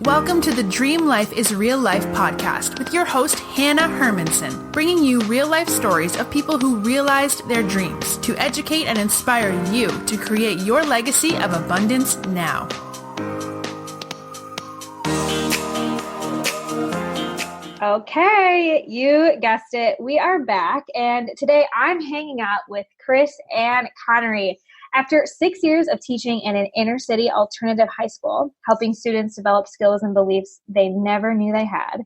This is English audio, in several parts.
Welcome to the Dream Life is Real Life podcast with your host, Hannah Hermanson, bringing you real-life stories of people who realized their dreams to educate and inspire you to create your legacy of abundance now. Okay, you guessed it. We are back, and today I'm hanging out with KrisAnn Connery. After 6 years of teaching in an inner-city alternative high school, helping students develop skills and beliefs they never knew they had,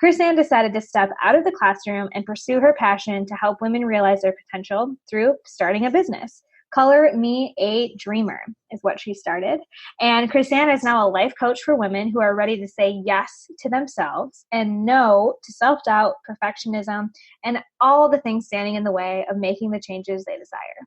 KrisAnn decided to step out of the classroom and pursue her passion to help women realize their potential through starting a business. Color Me a Dreamer is what she started. And KrisAnn is now a life coach for women who are ready to say yes to themselves and no to self-doubt, perfectionism, and all the things standing in the way of making the changes they desire.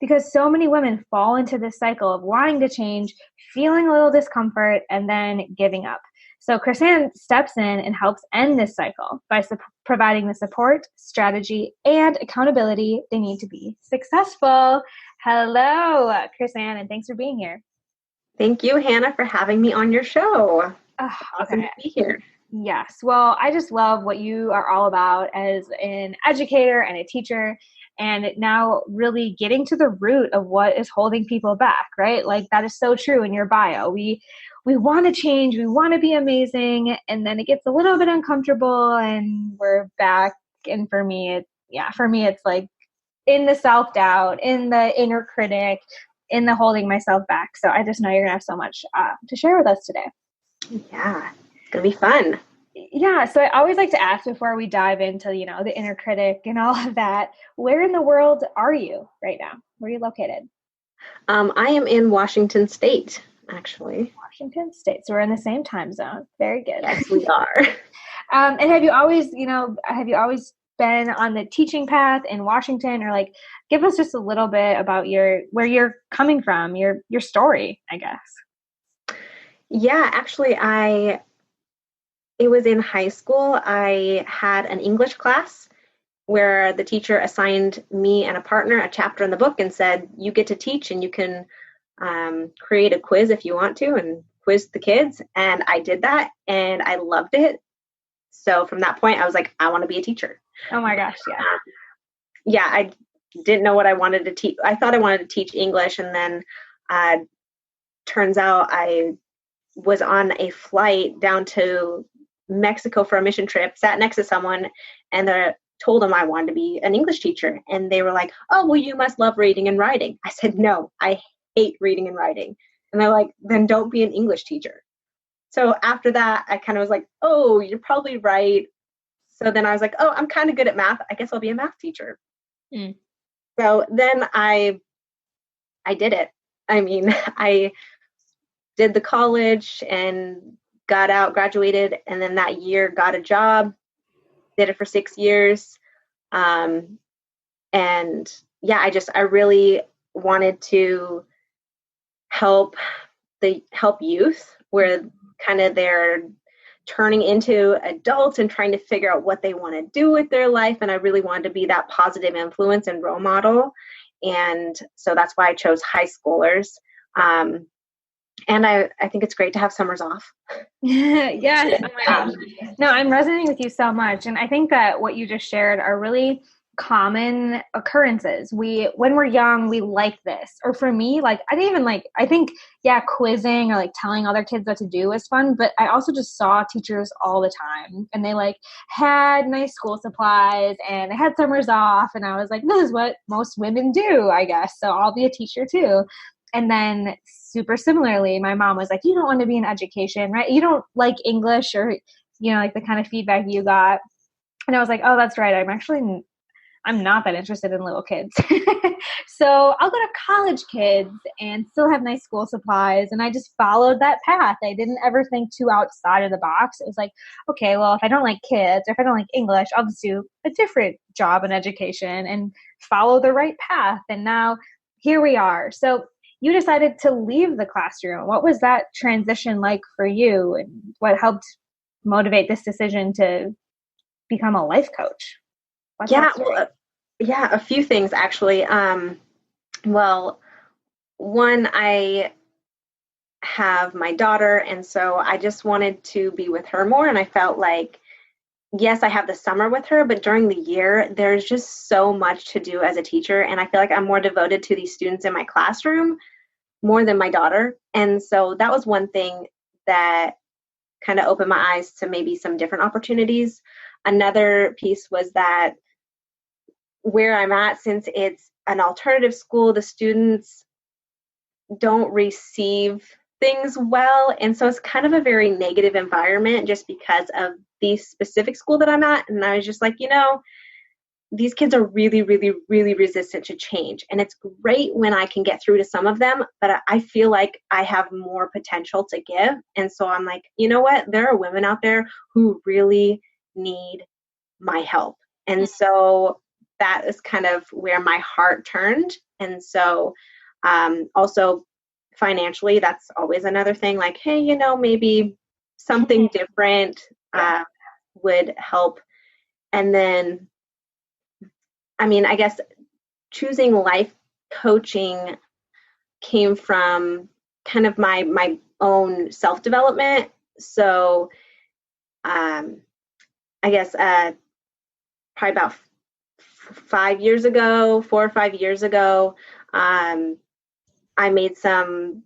Because so many women fall into this cycle of wanting to change, feeling a little discomfort, and then giving up. So KrisAnn steps in and helps end this cycle by providing the support, strategy, and accountability they need to be successful. Hello, KrisAnn, and thanks for being here. Thank you, Hannah, for having me on your show. Awesome to be here. Yes. Well, I just love what you are all about as an educator and a teacher, and now really getting to the root of what is holding people back, right? Like that is so true in your bio. We want to change, we want to be amazing, and then it gets a little bit uncomfortable and we're back. And for me, it's like in the self-doubt, in the inner critic, in the holding myself back. So I just know you're going to have so much to share with us today. Yeah, it's going to be fun. Yeah, so I always like to ask before we dive into, the inner critic and all of that, where in the world are you right now? Where are you located? I am in Washington State, actually. Washington State. So we're in the same time zone. Very good. Yes, we are. And have you always been on the teaching path in Washington, or give us just a little bit about where you're coming from, your story, I guess. Yeah, actually, it was in high school. I had an English class where the teacher assigned me and a partner a chapter in the book and said, you get to teach and you can create a quiz if you want to and quiz the kids. And I did that and I loved it. So from that point, I was like, I want to be a teacher. Oh my gosh, yeah. Yeah, I didn't know what I wanted to teach. I thought I wanted to teach English, and then turns out I was on a flight down to Mexico for a mission trip, sat next to someone, and told them I wanted to be an English teacher. And they were like, oh, well, you must love reading and writing. I said, no, I hate reading and writing. And they're like, then don't be an English teacher. So after that, I kind of was like, oh, you're probably right. So then I was like, oh, I'm kind of good at math. I guess I'll be a math teacher. Mm. So then I did it. I mean, I did the college and got out, graduated, and then that year got a job, did it for 6 years. And yeah, I really wanted to help youth where kind of they're turning into adults and trying to figure out what they want to do with their life. And I really wanted to be that positive influence and role model. And so that's why I chose high schoolers. And I think it's great to have summers off. Yes. Oh my gosh. No, I'm resonating with you so much. And I think that what you just shared are really common occurrences. When we're young, we like this. Or for me, I think quizzing or telling other kids what to do was fun, but I also just saw teachers all the time, and they had nice school supplies and they had summers off, and I was like, this is what most women do, I guess. So I'll be a teacher too. And then super similarly, my mom was like, you don't want to be in education, right? You don't like English, or, the kind of feedback you got. And I was like, oh, that's right. I'm not that interested in little kids. So I'll go to college kids and still have nice school supplies. And I just followed that path. I didn't ever think too outside of the box. It was like, okay, well, if I don't like kids, or if I don't like English, I'll just do a different job in education and follow the right path. And now here we are. So you decided to leave the classroom. What was that transition like for you, and what helped motivate this decision to become a life coach? A few things actually. Well, one, I have my daughter. And so I just wanted to be with her more. And I felt like, yes, I have the summer with her, but during the year, there's just so much to do as a teacher. And I feel like I'm more devoted to these students in my classroom more than my daughter. And so that was one thing that kind of opened my eyes to maybe some different opportunities. Another piece was that where I'm at, since it's an alternative school, the students don't receive things well. And so it's kind of a very negative environment just because of the specific school that I'm at. And I was just like, these kids are really, really, really resistant to change. And it's great when I can get through to some of them, but I feel like I have more potential to give. And so I'm like, you know what? There are women out there who really need my help. And so that is kind of where my heart turned. And so also financially, that's always another thing, like, hey, maybe something different would help. And then, I guess choosing life coaching came from kind of my own self-development. So I guess probably about 4 or 5 years ago, I made some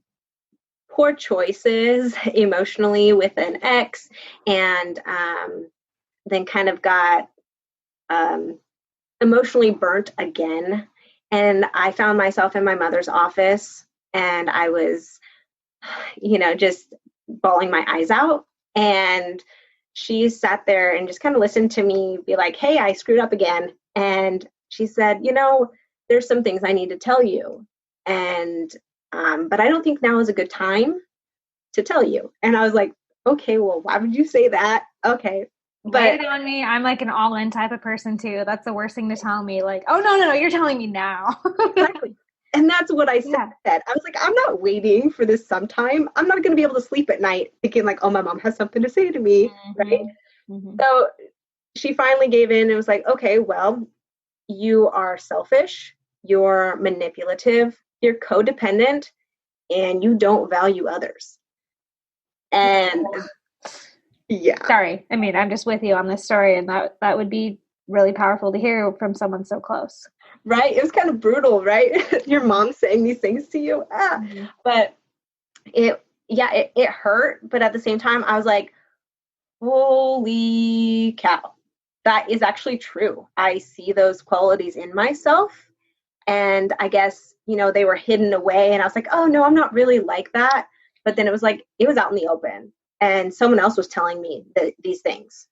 poor choices emotionally with an ex, and then kind of got emotionally burnt again. And I found myself in my mother's office, and I was, just bawling my eyes out. And she sat there and just kind of listened to me be like, hey, I screwed up again. And she said, there's some things I need to tell you. And, but I don't think now is a good time to tell you. And I was like, okay, well, why would you say that? Okay. But lay it on me. I'm like an all-in type of person too. That's the worst thing to tell me. Like, oh, no, you're telling me now. Exactly. And that's what I said. I was like, I'm not waiting for this sometime. I'm not going to be able to sleep at night thinking like, oh, my mom has something to say to me. Right. So she finally gave in and was like, okay, well, you are selfish, you're manipulative, you're codependent, and you don't value others. And yeah. Sorry. I'm just with you on this story, and that would be really powerful to hear from someone so close. Right. It was kind of brutal, right? Your mom saying these things to you. But it hurt. But at the same time, I was like, holy cow, that is actually true. I see those qualities in myself. And I guess, they were hidden away. And I was like, oh, no, I'm not really like that. But then it was like, it was out in the open. And someone else was telling me these things.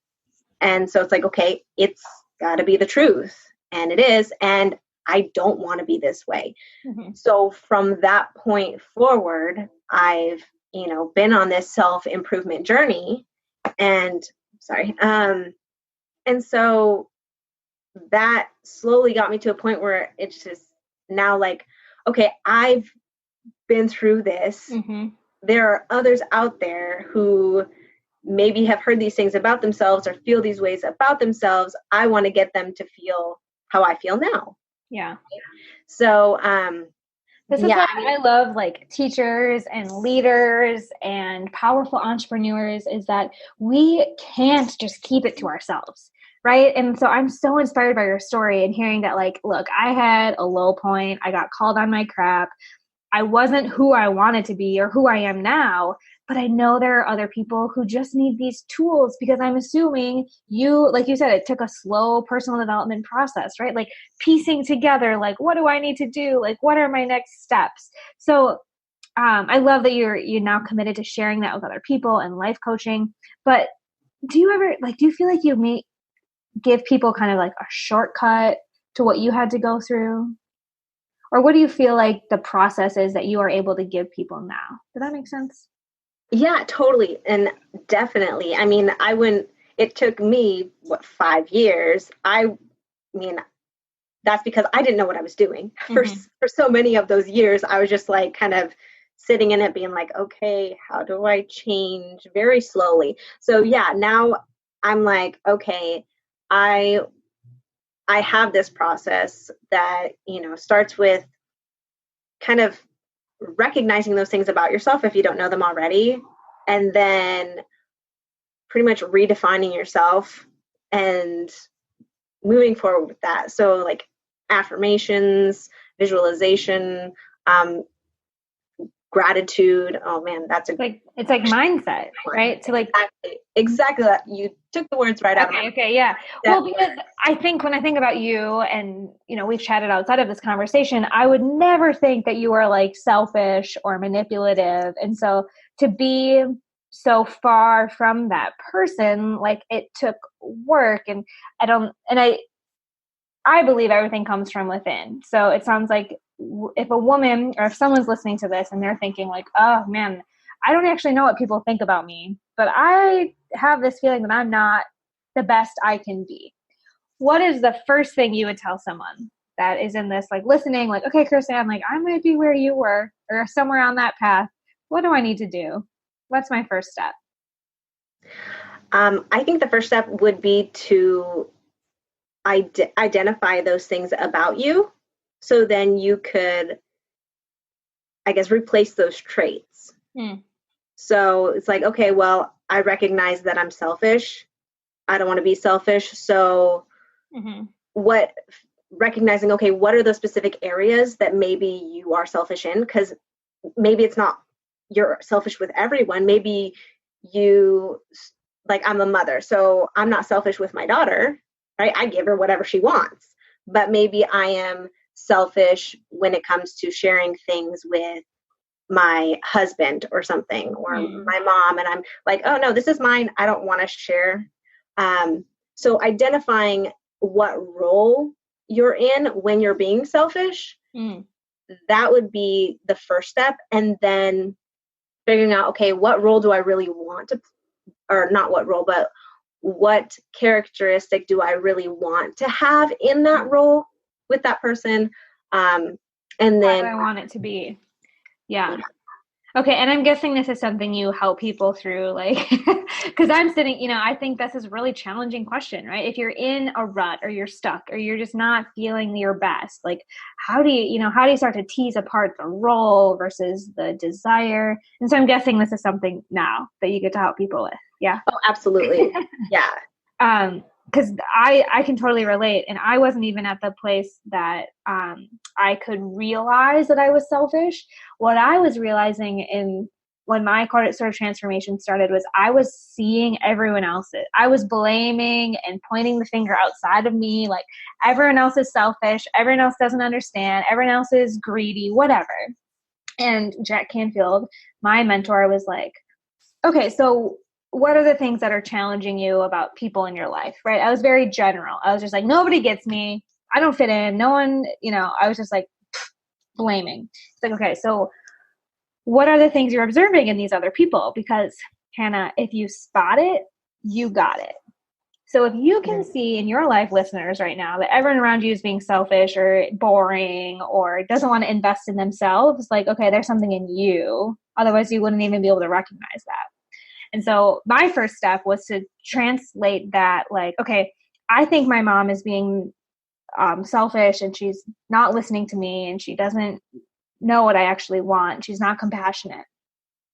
And so it's like, okay, it's got to be the truth. And it is. And I don't want to be this way. So from that point forward, I've, been on this self-improvement journey. And and so that slowly got me to a point where it's just now like, okay, I've been through this. There are others out there who maybe have heard these things about themselves or feel these ways about themselves. I want to get them to feel how I feel now. Yeah. So, this is why I love like teachers and leaders and powerful entrepreneurs, is that we can't just keep it to ourselves. Right. And so I'm so inspired by your story and hearing that, like, look, I had a low point. I got called on my crap. I wasn't who I wanted to be or who I am now, but I know there are other people who just need these tools, because I'm assuming you, like you said, it took a slow personal development process, right? Like piecing together, like, what do I need to do? Like, what are my next steps? So I love that you're now committed to sharing that with other people and life coaching. But do you feel like you may give people kind of like a shortcut to what you had to go through? Or what do you feel like the process is that you are able to give people now? Does that make sense? Yeah, totally. And definitely. It took me, 5 years? That's because I didn't know what I was doing. For so many of those years, I was just like kind of sitting in it being like, okay, how do I change? Very slowly. So yeah, now I'm like, okay, I have this process that, starts with kind of recognizing those things about yourself if you don't know them already, and then pretty much redefining yourself and moving forward with that. So like affirmations, visualization, gratitude. Oh man, that's it's like mindset, right? So like exactly that. You took the words right out of my mouth. Okay, yeah. Well, because I think when I think about you, and we've chatted outside of this conversation, I would never think that you are like selfish or manipulative. And so to be so far from that person, like it took work, and I believe everything comes from within. So it sounds like if a woman, or if someone's listening to this and they're thinking like, oh man, I don't actually know what people think about me, but I have this feeling that I'm not the best I can be. What is the first thing you would tell someone that is in this, like listening, like, okay, KrisAnn, like I might be where you were or somewhere on that path. What do I need to do? What's my first step? I think the first step would be to identify those things about you. So then you could, I guess, replace those traits. So it's like, okay, well, I recognize that I'm selfish. I don't want to be selfish. So recognizing, okay, what are those specific areas that maybe you are selfish in? Because maybe it's not, you're selfish with everyone. Maybe you, like I'm a mother, so I'm not selfish with my daughter, right? I give her whatever she wants. But maybe I am selfish when it comes to sharing things with my husband or something, or my mom, and I'm like, oh no, this is mine, I don't want to share. So identifying what role you're in when you're being selfish, that would be the first step. And then figuring out, okay, what role do I really want to, or not what role, but what characteristic do I really want to have in that role with that person? And then what do I want it to be? Yeah. Okay. And I'm guessing this is something you help people through, like, because I'm sitting, I think this is a really challenging question, right? If you're in a rut or you're stuck or you're just not feeling your best, like, how do you start to tease apart the role versus the desire? And so I'm guessing this is something now that you get to help people with. Yeah. Oh, absolutely. Yeah. Because I can totally relate, and I wasn't even at the place that I could realize that I was selfish. What I was realizing when my sort of transformation started was I was seeing everyone else's. I was blaming and pointing the finger outside of me, like everyone else is selfish, everyone else doesn't understand, everyone else is greedy, whatever. And Jack Canfield, my mentor, was like, okay, so what are the things that are challenging you about people in your life, right? I was very general. I was just like, nobody gets me. I don't fit in. No one, I was just like blaming. It's like, okay, so what are the things you're observing in these other people? Because Hannah, if you spot it, you got it. So if you can see in your life, listeners, right now, that everyone around you is being selfish or boring or doesn't want to invest in themselves, like, okay, there's something in you. Otherwise, you wouldn't even be able to recognize that. And so my first step was to translate that, like, okay, I think my mom is being selfish and she's not listening to me and she doesn't know what I actually want. She's not compassionate.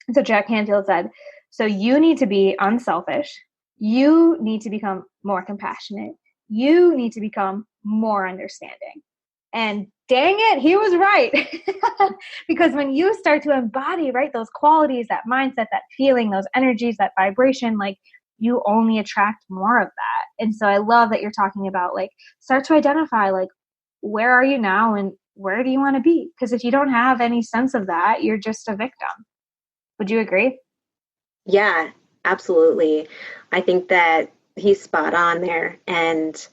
And so Jack Canfield said, so you need to be unselfish. You need to become more compassionate. You need to become more understanding. And dang it, he was right. Because when you start to embody, right, those qualities, that mindset, that feeling, those energies, that vibration, like you only attract more of that. And so I love that you're talking about, like, start to identify, like, where are you now and where do you want to be? Because if you don't have any sense of that, you're just a victim. Would you agree? Yeah, absolutely. I think that he's spot on there. And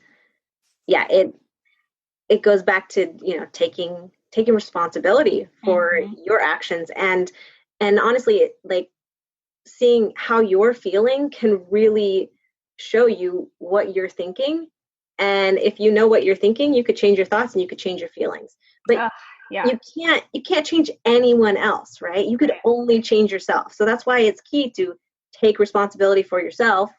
yeah, it goes back to, taking responsibility for your actions, and honestly, like, seeing how you're feeling can really show you what you're thinking. And if you know what you're thinking, you could change your thoughts and you could change your feelings. But you can't change anyone else, right? You could only change yourself. So that's why it's key to take responsibility for yourself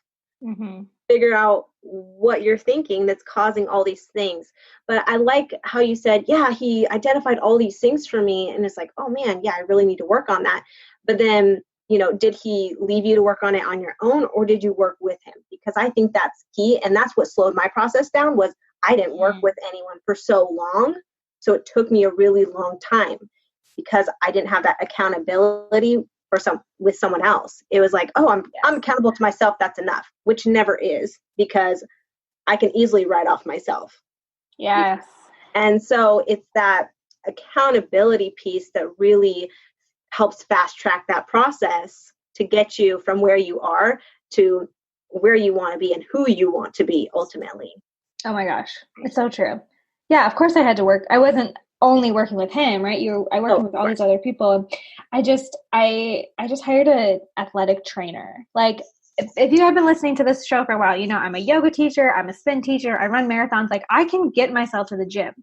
figure out what you're thinking that's causing all these things. But I like how you said, yeah, he identified all these things for me. And it's like, oh man, yeah, I really need to work on that. But then, did he leave you to work on it on your own, or did you work with him? Because I think that's key. And that's what slowed my process down, was I didn't work with anyone for so long. So it took me a really long time because I didn't have that accountability with someone else. It was like, oh, I'm accountable to myself. That's enough, which never is, because I can easily write off myself. Yes. And so it's that accountability piece that really helps fast track that process to get you from where you are to where you want to be and who you want to be ultimately. Oh my gosh. It's so true. Yeah, of course I had to work. I wasn't only working with him, right? I worked with all these other people. I just hired an athletic trainer. Like, if you have been listening to this show for a while, I'm a yoga teacher, I'm a spin teacher, I run marathons. Like, I can get myself to the gym.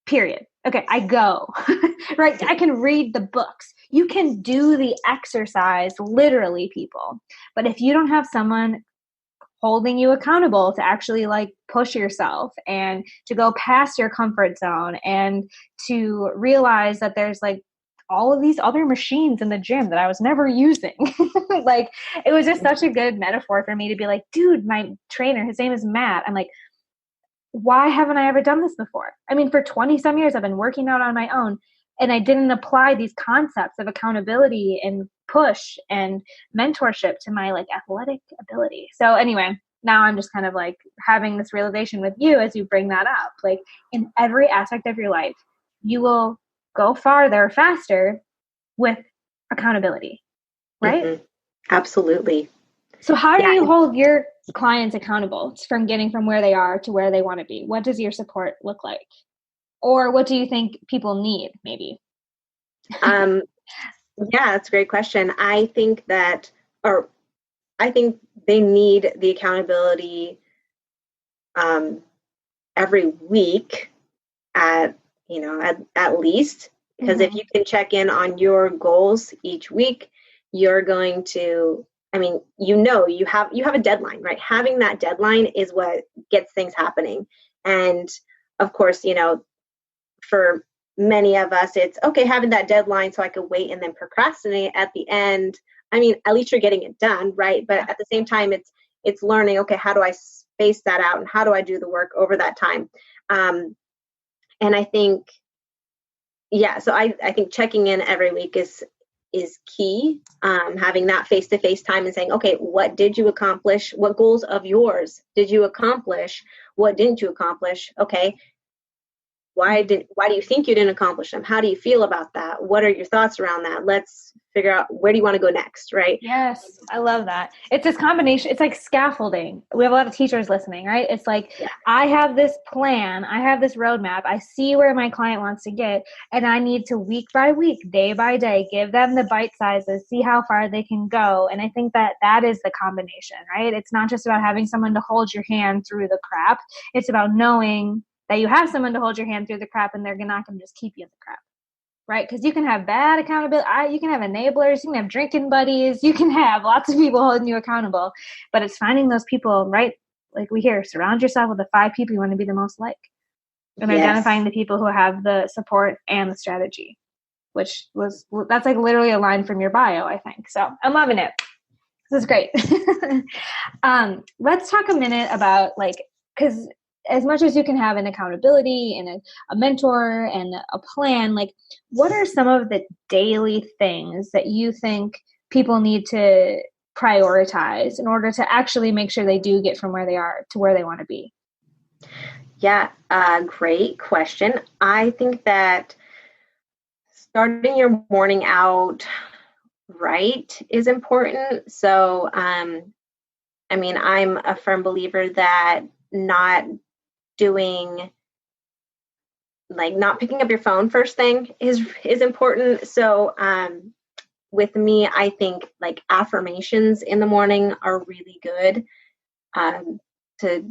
Period. Okay, I go. Right? I can read the books. You can do the exercise, literally, people. But if you don't have someone holding you accountable to actually like push yourself and to go past your comfort zone and to realize that there's like all of these other machines in the gym that I was never using. Like, it was just such a good metaphor for me to be like, dude, my trainer, his name is Matt. I'm like, why haven't I ever done this before? I mean, for 20 some years, I've been working out on my own, and I didn't apply these concepts of accountability and push and mentorship to my like athletic ability. So anyway, now I'm just kind of like having this realization with you as you bring that up. Like, in every aspect of your life, you will go farther, faster with accountability, right? Mm-hmm. Absolutely. So how do you hold your clients accountable from getting from where they are to where they want to be? What does your support look like? Or what do you think people need, maybe? Yeah, that's a great question. I think they need the accountability every week at least, because if you can check in on your goals each week, you're going to, you have a deadline, right? Having that deadline is what gets things happening. And of course, for many of us, it's okay having that deadline so I could wait and then procrastinate at the end. At least you're getting it done, right? But at the same time, it's learning, okay, how do I space that out and how do I do the work over that time? And I think, so I think checking in every week is key. Having that face-to-face time and saying, okay, what did you accomplish? What goals of yours did you accomplish? What didn't you accomplish? Okay. Why do you think you didn't accomplish them? How do you feel about that? What are your thoughts around that? Let's figure out, where do you want to go next, right? Yes, I love that. It's this combination. It's like scaffolding. We have a lot of teachers listening, right? It's like, I have this plan. I have this roadmap. I see where my client wants to get, and I need to week by week, day by day, give them the bite sizes, see how far they can go. And I think that is the combination, right? It's not just about having someone to hold your hand through the crap. It's about knowing that you have someone to hold your hand through the crap, and they're not going to just keep you in the crap, right? Because you can have bad accountability. You can have enablers. You can have drinking buddies. You can have lots of people holding you accountable. But it's finding those people, right? Like we hear, surround yourself with the 5 people you want to be the most like. And identifying the people who have the support and the strategy, that's like literally a line from your bio, I think. So I'm loving it. This is great. Let's talk a minute about because as much as you can have an accountability and a mentor and a plan, like, what are some of the daily things that you think people need to prioritize in order to actually make sure they do get from where they are to where they want to be? Yeah, great question. I think that starting your morning out right is important. So, I'm a firm believer that not picking up your phone first thing is important. So with me, I think like affirmations in the morning are really good to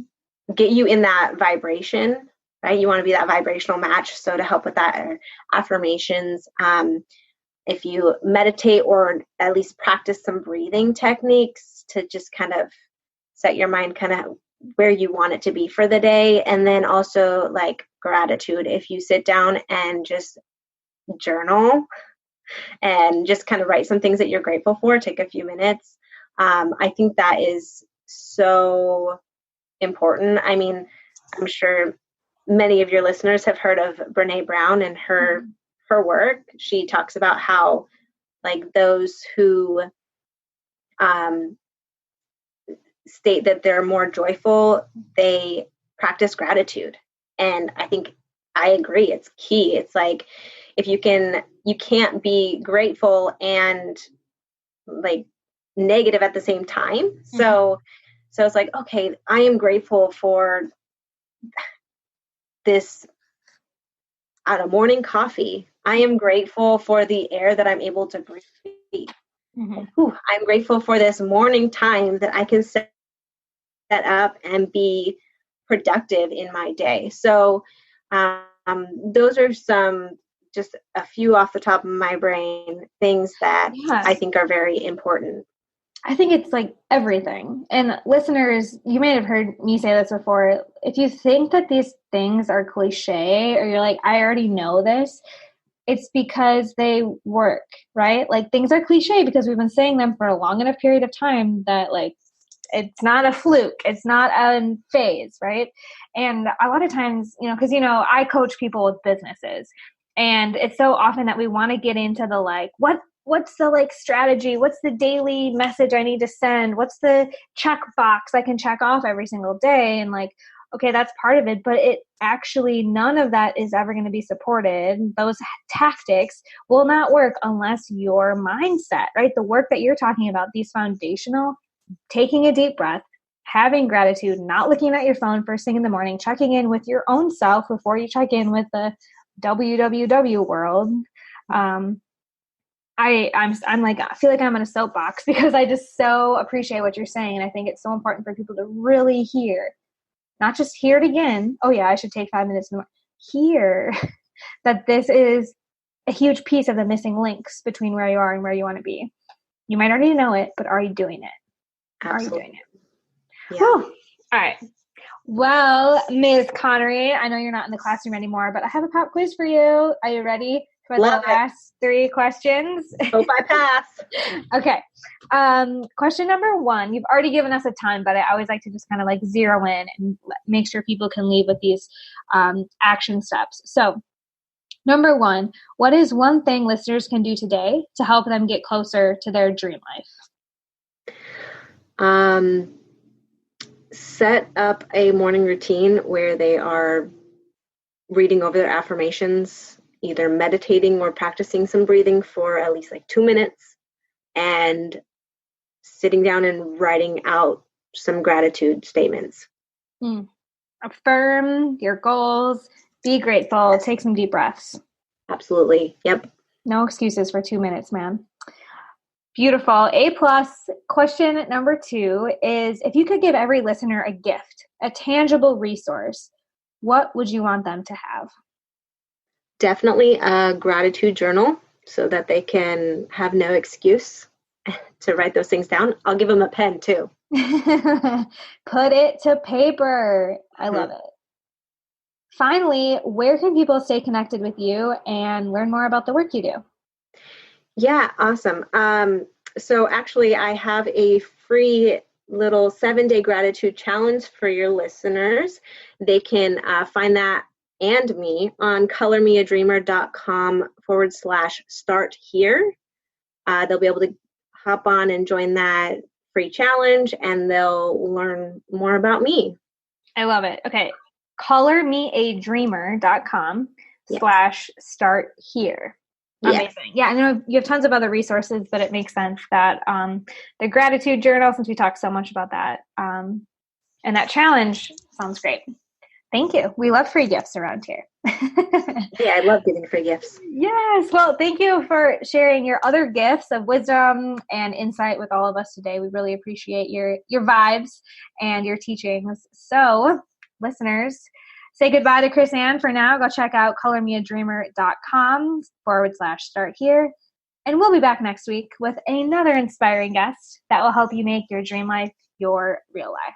get you in that vibration, right? You want to be that vibrational match. So to help with that are affirmations. If you meditate or at least practice some breathing techniques to just kind of set your mind kind of where you want it to be for the day. And then also like gratitude. If you sit down and just journal and just kind of write some things that you're grateful for, take a few minutes. I think that is so important. I mean, I'm sure many of your listeners have heard of Brene Brown and her work. She talks about how like those who state that they're more joyful, they practice gratitude. And I think I agree. It's key. It's like, if you can't be grateful and like negative at the same time. Mm-hmm. So it's like, okay, I am grateful for this morning coffee. I am grateful for the air that I'm able to breathe. Mm-hmm. I'm grateful for this morning time that I can set up and be productive in my day. So those are just a few off the top of my brain, things that I think are very important. I think it's like everything. And listeners, you may have heard me say this before. If you think that these things are cliche, or you're like, I already know this, it's because they work, right? Like things are cliche because we've been saying them for a long enough period of time that like, it's not a fluke. It's not a phase, right? And a lot of times, because, I coach people with businesses, and it's so often that we want to get into the like, what's the like strategy? What's the daily message I need to send? What's the check box I can check off every single day? And like, okay, that's part of it, but it actually, none of that is ever going to be supported. Those tactics will not work unless your mindset, right? The work that you're talking about, these foundational, taking a deep breath, having gratitude, not looking at your phone first thing in the morning, checking in with your own self before you check in with the WWW world. I'm like, I feel like I'm in a soapbox because I just so appreciate what you're saying. And I think it's so important for people to really hear, not just hear it again. Oh yeah, I should take 5 minutes more. Hear that this is a huge piece of the missing links between where you are and where you want to be. You might already know it, but are you doing it? Absolutely. Are you doing it? Yeah. All right. Well, Ms. Connery, I know you're not in the classroom anymore, but I have a pop quiz for you. Are you ready for the last 3 questions? Hope I pass. Okay. Question number 1, you've already given us a ton, but I always like to just kind of like zero in and make sure people can leave with these action steps. So number 1, what is one thing listeners can do today to help them get closer to their dream life? Set up a morning routine where they are reading over their affirmations, either meditating or practicing some breathing for at least like 2 minutes, and sitting down and writing out some gratitude statements. Affirm your goals, be grateful, take some deep breaths. Absolutely. Yep. No excuses for 2 minutes, man. Beautiful. A+. Question number 2 is, if you could give every listener a gift, a tangible resource, what would you want them to have? Definitely a gratitude journal so that they can have no excuse to write those things down. I'll give them a pen too. Put it to paper. I love it. Finally, where can people stay connected with you and learn more about the work you do? Yeah, awesome. So actually, I have a free little 7-day gratitude challenge for your listeners. They can find that and me on colormeadreamer.com/start here. They'll be able to hop on and join that free challenge, and they'll learn more about me. I love it. Okay. colormeadreamer.com/start here. Amazing. Yeah, I know you have tons of other resources, but it makes sense that the gratitude journal, since we talked so much about that, and that challenge sounds great. Thank you. We love free gifts around here. Yeah, I love giving free gifts. Yes. Well, thank you for sharing your other gifts of wisdom and insight with all of us today. We really appreciate your vibes and your teachings. So, listeners, say goodbye to KrisAnn for now. Go check out colormeadreamer.com/start here. And we'll be back next week with another inspiring guest that will help you make your dream life your real life.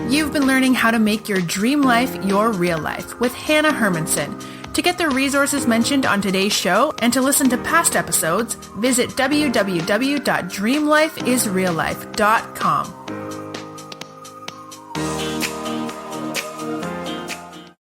You've been learning how to make your dream life your real life with Hannah Hermanson. To get the resources mentioned on today's show and to listen to past episodes, visit www.dreamlifeisreallife.com.